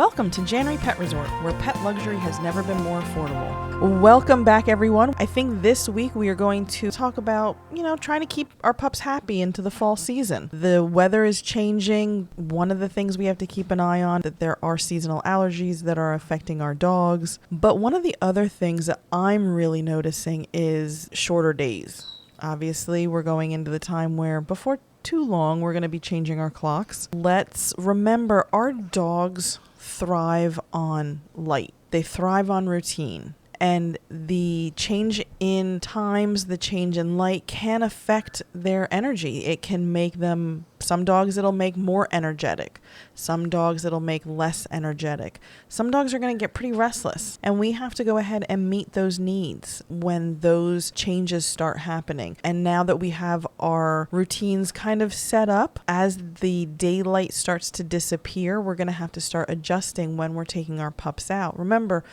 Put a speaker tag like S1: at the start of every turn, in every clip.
S1: Welcome to January Pet Resort, where pet luxury has never been more affordable. Welcome back, everyone. I think this week we are going to talk about, trying to keep our pups happy into the fall season. The weather is changing. One of the things we have to keep an eye on, that there are seasonal allergies that are affecting our dogs. But one of the other things that I'm really noticing is shorter days. Obviously, we're going into the time where before too long, we're going to be changing our clocks. Let's remember our dogs thrive on light. They thrive on routine. And the change in times, the change in light can affect their energy. It can make them, some dogs it'll make more energetic. Some dogs it'll make less energetic. Some dogs are going to get pretty restless. And we have to go ahead and meet those needs when those changes start happening. And now that we have our routines kind of set up, as the daylight starts to disappear, we're going to have to start adjusting when we're taking our pups out. Remember,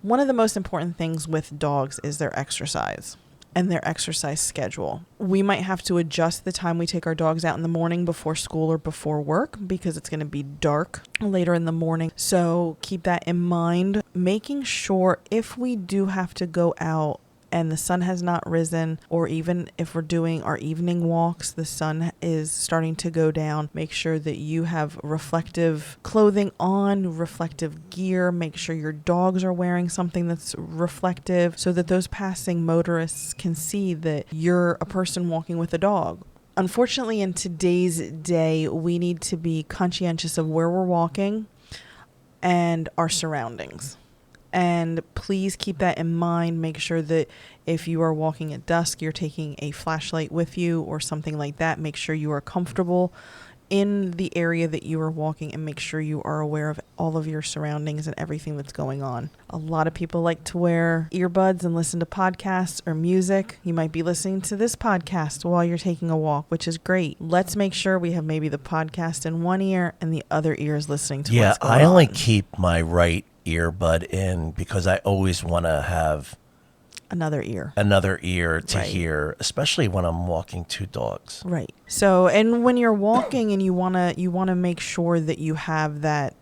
S1: one of the most important things with dogs is their exercise and their exercise schedule. We might have to adjust the time we take our dogs out in the morning before school or before work because it's going to be dark later in the morning. So keep that in mind. Making sure if we do have to go out and the sun has not risen, or even if we're doing our evening walks, the sun is starting to go down, make sure that you have reflective clothing on, reflective gear. Make sure your dogs are wearing something that's reflective so that those passing motorists can see that you're a person walking with a dog. Unfortunately, in today's day, we need to be conscientious of where we're walking and our surroundings. And please keep that in mind. Make sure that if you are walking at dusk, you're taking a flashlight with you or something like that. Make sure you are comfortable in the area that you are walking, and make sure you are aware of all of your surroundings and everything that's going on. A lot of people like to wear earbuds and listen to podcasts or music. You might be listening to this podcast while you're taking a walk, which is great. Let's make sure we have maybe the podcast in one ear and the other ear is listening to what's going on.
S2: Yeah, I only keep my right earbud in because I always want to have
S1: another ear
S2: to hear, especially when I'm walking two dogs.
S1: Right. So, and when you're walking and you want to make sure that you have that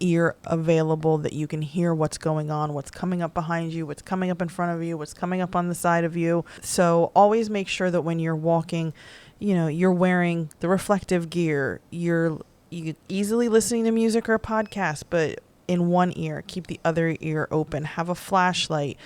S1: ear available, that you can hear what's going on, what's coming up behind you, what's coming up in front of you, what's coming up on the side of you. So always make sure that when you're walking, you're wearing the reflective gear. You're easily listening to music or a podcast, but in one ear, keep the other ear open, have a flashlight,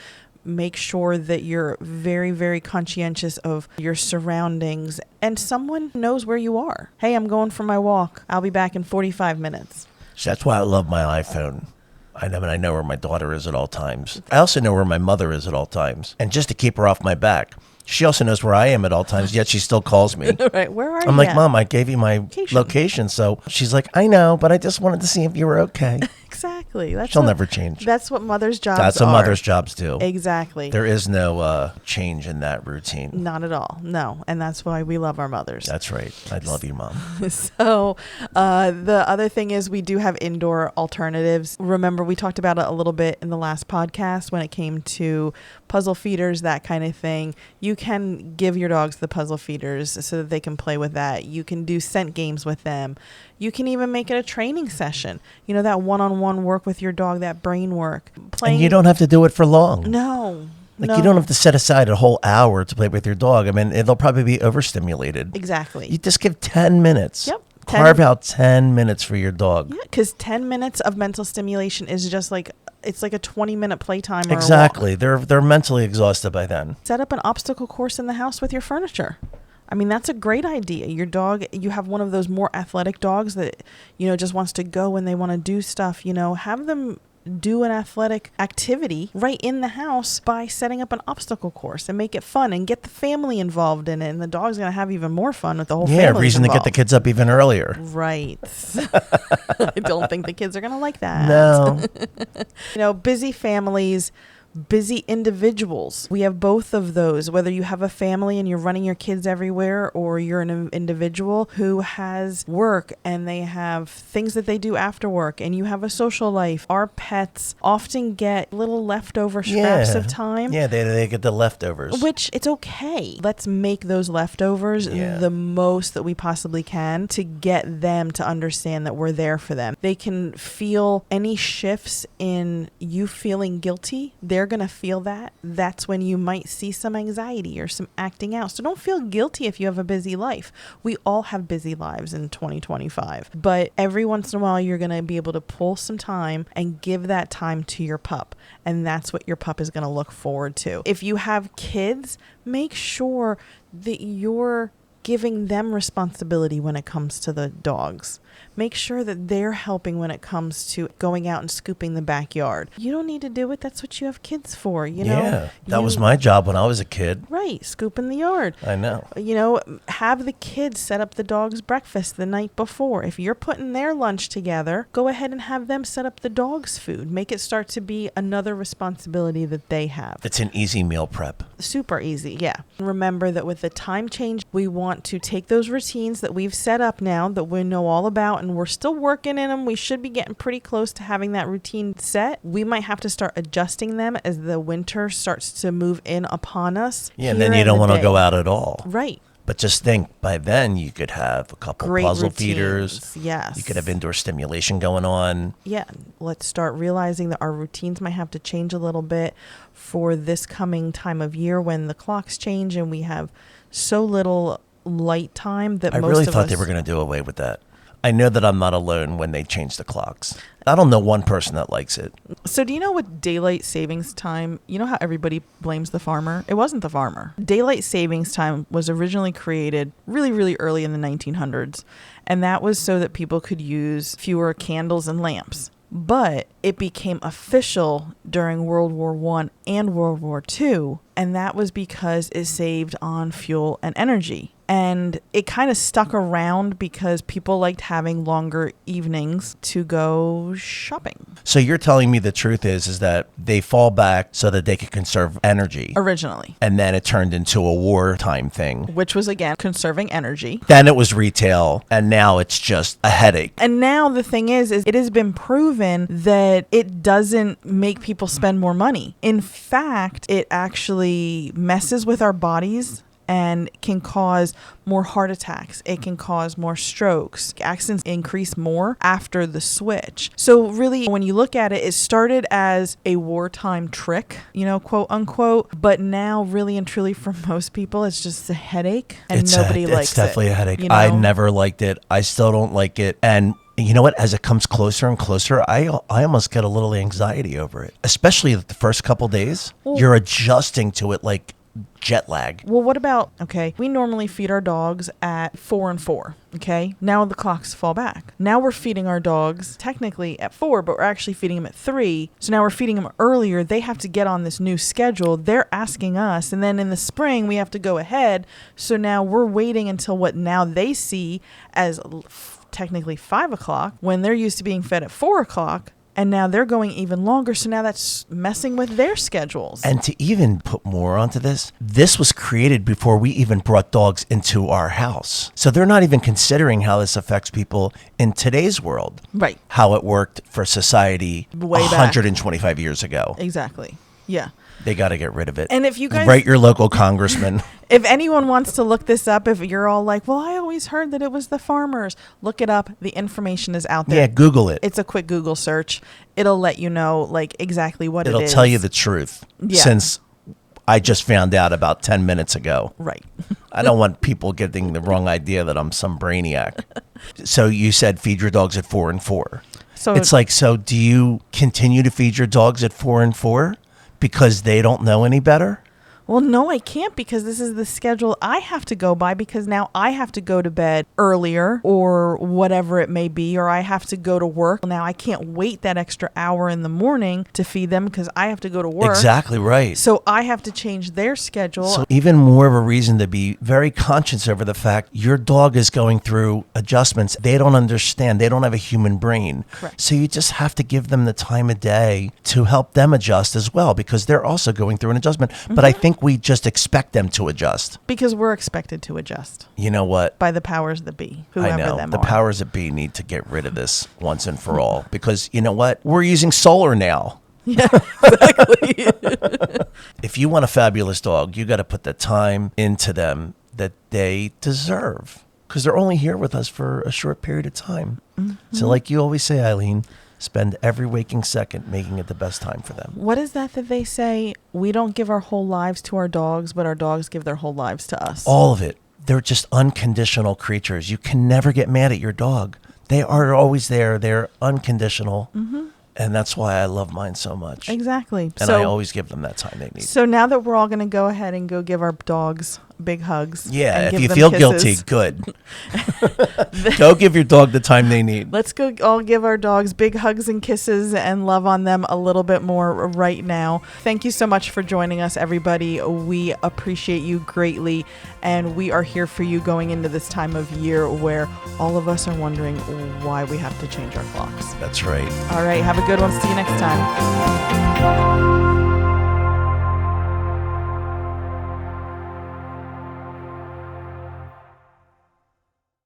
S1: make sure that you're very, very conscientious of your surroundings and someone knows where you are. Hey, I'm going for my walk. I'll be back in 45 minutes.
S2: So that's why I love my iPhone. I know where my daughter is at all times. I also know where my mother is at all times. And just to keep her off my back, she also knows where I am at all times, yet she still calls me.
S1: Right, where are you?
S2: I'm like, Mom, I gave you my location. So she's like, I know, but I just wanted to see if you were okay.
S1: Exactly.
S2: She'll never change.
S1: That's what mother's jobs
S2: That's what mother's jobs do.
S1: Exactly.
S2: There is no change in that routine.
S1: Not at all. No. And that's why we love our mothers.
S2: That's right. I love you, Mom.
S1: So the other thing is we do have indoor alternatives. Remember, we talked about it a little bit in the last podcast when it came to puzzle feeders, that kind of thing. You can give your dogs the puzzle feeders so that they can play with that. You can do scent games with them. You can even make it a training session. That one-on-one work with your dog, that brain work.
S2: And you don't have to do it for long.
S1: No.
S2: You don't have to set aside a whole hour to play with your dog. I mean, they'll probably be overstimulated.
S1: Exactly.
S2: You just give 10 minutes.
S1: Yep.
S2: Carve out 10 minutes for your dog.
S1: Yeah, because 10 minutes of mental stimulation is just like, it's like a 20-minute playtime.
S2: Exactly. They're mentally exhausted by then.
S1: Set up an obstacle course in the house with your furniture. I mean, that's a great idea. Your dog, you have one of those more athletic dogs that, just wants to go when they want to do stuff, have them do an athletic activity right in the house by setting up an obstacle course and make it fun and get the family involved in it. And the dog's going to have even more fun with the whole family involved. Yeah,
S2: reason to get the kids up even earlier.
S1: Right. I don't think the kids are going to like that.
S2: No.
S1: Busy families, busy individuals. We have both of those, whether you have a family and you're running your kids everywhere, or you're an individual who has work and they have things that they do after work, and you have a social life. Our pets often get little leftover scraps of time.
S2: Yeah, they get the leftovers.
S1: Which, it's okay. Let's make those leftovers the most that we possibly can to get them to understand that we're there for them. They can feel any shifts in you feeling guilty. They're going to feel that. That's when you might see some anxiety or some acting out. So don't feel guilty if you have a busy life. We all have busy lives in 2025. But every once in a while, you're going to be able to pull some time and give that time to your pup. And that's what your pup is going to look forward to. If you have kids, make sure that you're giving them responsibility when it comes to the dogs. Make sure that they're helping when it comes to going out and scooping the backyard. You don't need to do it. That's what you have kids for, you know?
S2: Yeah, that was my job when I was a kid.
S1: Right, scooping the yard.
S2: I know.
S1: You know, have the kids set up the dog's breakfast the night before. If you're putting their lunch together, go ahead and have them set up the dog's food. Make it start to be another responsibility that they have.
S2: It's an easy meal prep.
S1: Super easy, yeah. Remember that with the time change, we want to take those routines that we've set up now that we know all about, and we're still working in them. We should be getting pretty close to having that routine set. We might have to start adjusting them as the winter starts to move in upon us.
S2: Yeah, and then you don't want to go out at all.
S1: Right.
S2: But just think, by then you could have a couple
S1: Great
S2: puzzle
S1: routines.
S2: Feeders.
S1: Yes.
S2: You could have indoor stimulation going on.
S1: Yeah. Let's start realizing that our routines might have to change a little bit for this coming time of year when the clocks change and we have so little light time that
S2: I
S1: most
S2: really
S1: of
S2: thought
S1: us...
S2: they were going to do away with that. I know that I'm not alone when they change the clocks. I don't know one person that likes it.
S1: So do you know what daylight savings time, you know how everybody blames the farmer? It wasn't the farmer. Daylight savings time was originally created really, really early in the 1900s. And that was so that people could use fewer candles and lamps. But it became official during World War I and World War II. And that was because it saved on fuel and energy. And it kind of stuck around because people liked having longer evenings to go shopping.
S2: So you're telling me the truth is that they fall back so that they could conserve energy.
S1: Originally.
S2: And then it turned into a wartime thing.
S1: Which was, again, conserving energy.
S2: Then it was retail, and now it's just a headache.
S1: And now the thing is it has been proven that it doesn't make people spend more money. In fact, it actually messes with our bodies and can cause more heart attacks. It can cause more strokes. Accidents increase more after the switch. So really, when you look at it, it started as a wartime trick, you know, quote unquote, but now really and truly for most people, it's just a headache and nobody likes it.
S2: It's definitely a headache.
S1: You know?
S2: I never liked it. I still don't like it. And you know what? As it comes closer and closer, I almost get a little anxiety over it, especially the first couple days.
S1: Well,
S2: you're adjusting to it like jet lag.
S1: Well, what about, okay, we normally feed our dogs at 4 and 4, okay? Now the clocks fall back. Now we're feeding our dogs technically at 4, but we're actually feeding them at 3. So now we're feeding them earlier. They have to get on this new schedule. They're asking us. And then in the spring, we have to go ahead. So now we're waiting until what now they see as technically 5 o'clock when they're used to being fed at 4 o'clock. And now they're going even longer. So now that's messing with their schedules.
S2: And to even put more onto this was created before we even brought dogs into our house. So they're not even considering how this affects people in today's world.
S1: Right.
S2: How it worked for society
S1: way
S2: 125 years ago.
S1: Exactly. Yeah.
S2: They got to get rid of it.
S1: And if you guys...
S2: Write your local congressman.
S1: If anyone wants to look this up, if you're all like, well, I always heard that it was the farmers, look it up. The information is out there.
S2: Yeah, Google it.
S1: It's a quick Google search. It'll let you know like exactly what it is.
S2: It'll tell you the truth.
S1: Yeah.
S2: Since I just found out about 10 minutes ago.
S1: Right.
S2: I don't want people getting the wrong idea that I'm some brainiac. So you said feed your dogs at 4 and 4.
S1: So
S2: it's like, so do you continue to feed your dogs at 4 and 4 because they don't know any better?
S1: well, no, I can't because this is the schedule I have to go by because now I have to go to bed earlier or whatever it may be, or I have to go to work. Now I can't wait that extra hour in the morning to feed them because I have to go to work.
S2: Exactly right.
S1: So I have to change their schedule.
S2: So even more of a reason to be very conscious over the fact your dog is going through adjustments. They don't understand. They don't have a human brain.
S1: Correct.
S2: So you just have to give them the time of day to help them adjust as well because they're also going through an adjustment. But I think we just expect them to adjust.
S1: Because we're expected to adjust
S2: You know what?
S1: by the powers that be, whoever
S2: I know.
S1: them
S2: The
S1: are.
S2: powers that be need to get rid of this once and for all because you know what? We're using solar now.
S1: Yeah, exactly.
S2: If you want a fabulous dog, you got to put the time into them that they deserve because they're only here with us for a short period of time. So like you always say, Eileen, spend every waking second making it the best time for them.
S1: What is that they say? We don't give our whole lives to our dogs, but our dogs give their whole lives to us.
S2: All of it. They're just unconditional creatures. You can never get mad at your dog. They are always there. They're unconditional. And that's why I love mine so much.
S1: Exactly.
S2: And I always give them that time they need.
S1: So now that we're all going to go ahead and go give our dogs big hugs.
S2: Yeah,
S1: and
S2: if
S1: give
S2: you
S1: them
S2: feel
S1: kisses.
S2: guilty, good. Go give your dog the time they need.
S1: Let's go all give our dogs big hugs and kisses and love on them a little bit more right now. Thank you so much for joining us, everybody. We appreciate you greatly. And we are here for you going into this time of year where all of us are wondering why we have to change our clocks.
S2: That's right.
S1: All right. Have a good one. See you next time.